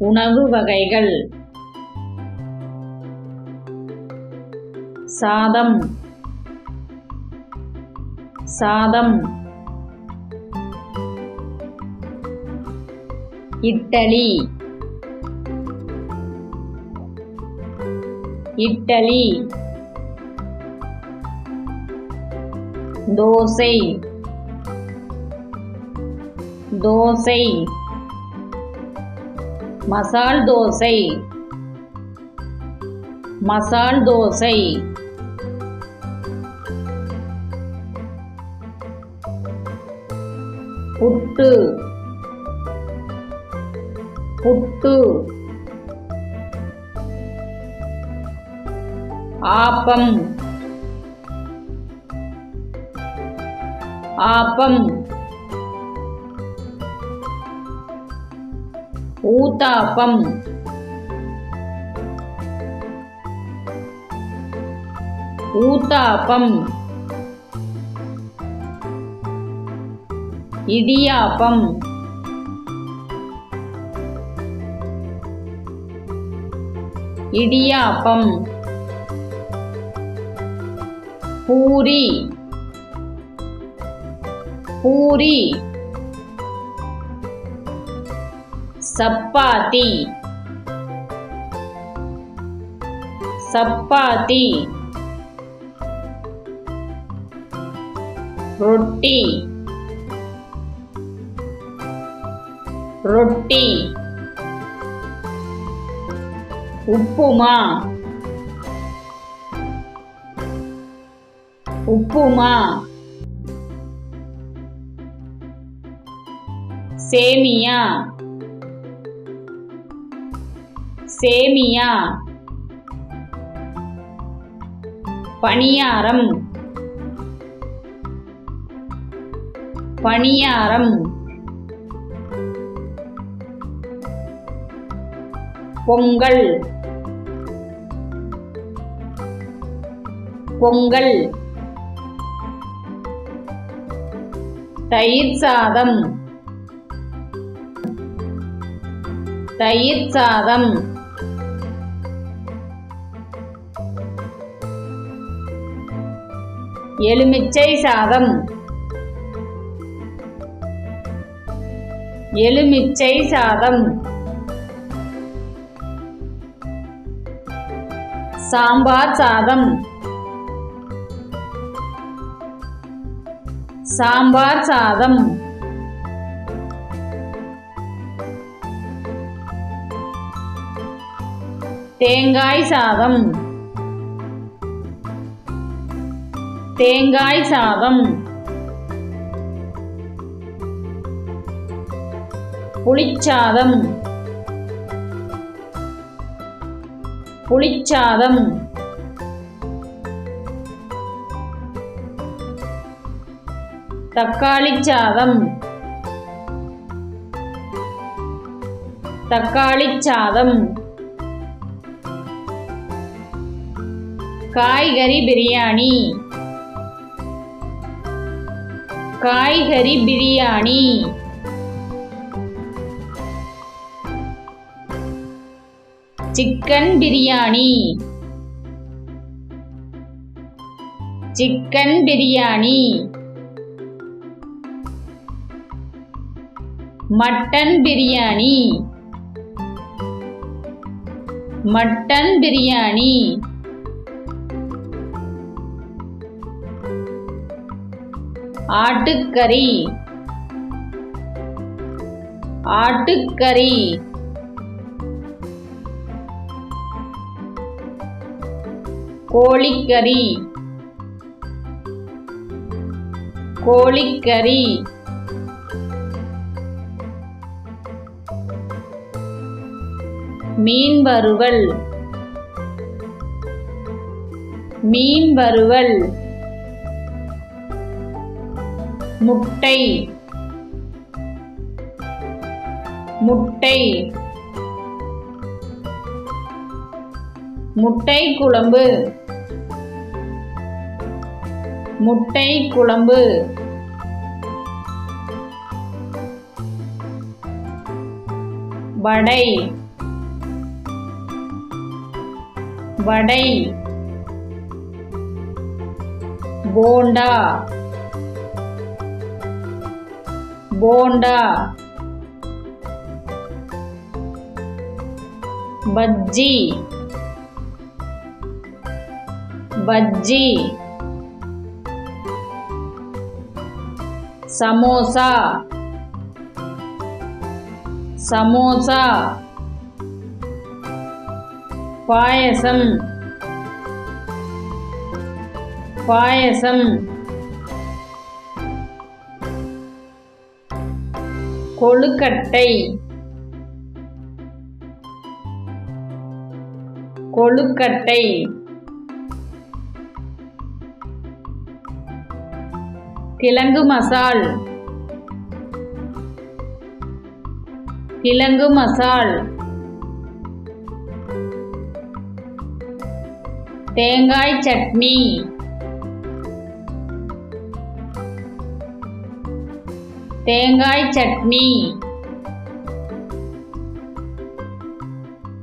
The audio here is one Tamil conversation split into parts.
உணவு வகைகள்: சாதம், சாதம். இட்டலி, இட்டலி. தோசை, தோசை. மசால் தோசை, மசால் தோசை. புட்டு, புட்டு. ஆப்பம், ஆப்பம். ஊத்தாப்பம், ஊத்தாப்பம். இடியாப்பம், இடியாப்பம். பூரி, பூரி. சப்பாத்தி, சப்பாத்தி. ரொட்டி, ரொட்டி. உப்புமா, உப்புமா. சேமியா, சேமியா. பணியாரம், பணியாரம். பொங்கல், பொங்கல். தயிர் சாதம், தயிர் சாதம். எலுமிச்சை சாதம், எலுமிச்சை சாதம். சாம்பார் சாதம், சாம்பார் சாதம். தேங்காய் சாதம், தேங்காய் சாதம். புளிச்சாதம், புளிச்சாதம். தக்காளி சாதம், தக்காளி சாதம். காய்கறி பிரியாணி, காய்கறி biryani. Chicken biryani, chicken biryani. Mutton biryani, mutton biryani. ஆட்டுக்கறி, ஆட்டுக்கறி. கோழிக்கறி, கோழிக்கறி. மீன் வறுவல், மீன் வறுவல். முட்டை, முட்டை. முட்டை குழம்பு, முட்டை குழம்பு. வடை, வடை போண்டா போண்டா பஜ்ஜி பஜ்ஜி சமோசா சமோசா பாயசம் பாயசம் கொழுக்கட்டை கொழுக்கட்டை கிழங்கு மசால் கிழங்கு மசால் தேங்காய் சட்னி தேங்காய் சட்னி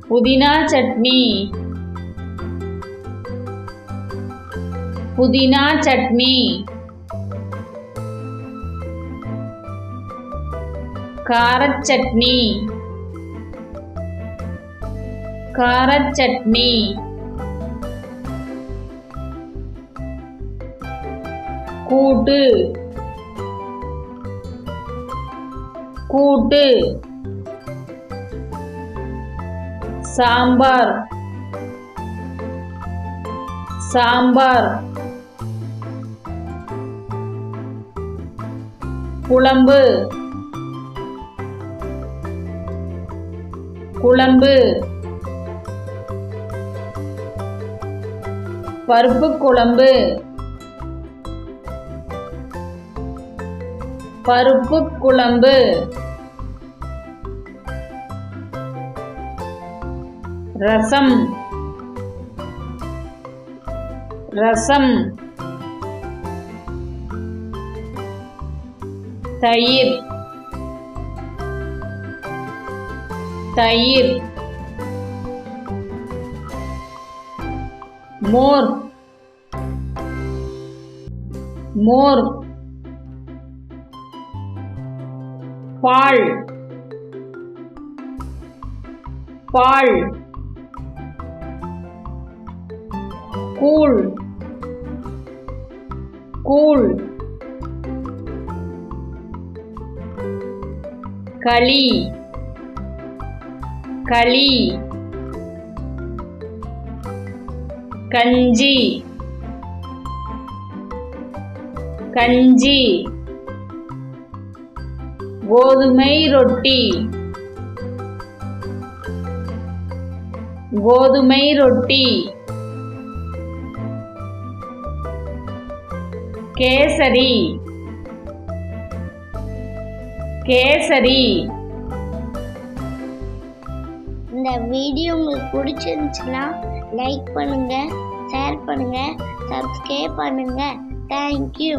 புதினா சட்னி புதினா சட்னி காரச் சட்னி காரச் சட்னி கூட்டு கூட்டு சாம்பார் சாம்பார் குழம்பு குழம்பு பருப்பு குழம்பு பருப்பு குழம்பு ரசம் ரசம் தயிர் தயிர் மோர் மோர் பால் பால் கூழ் கூழ் களி களி கஞ்சி கஞ்சி கோதுமை ரொட்டி கோதுமை ரொட்டி கேசரி கேசரி. இந்த வீடியோ உங்களுக்கு பிடிச்சிருந்துச்சுன்னா லைக் பண்ணுங்க, ஷேர் பண்ணுங்க, சப்ஸ்கிரைப் பண்ணுங்க. தேங்க்யூ.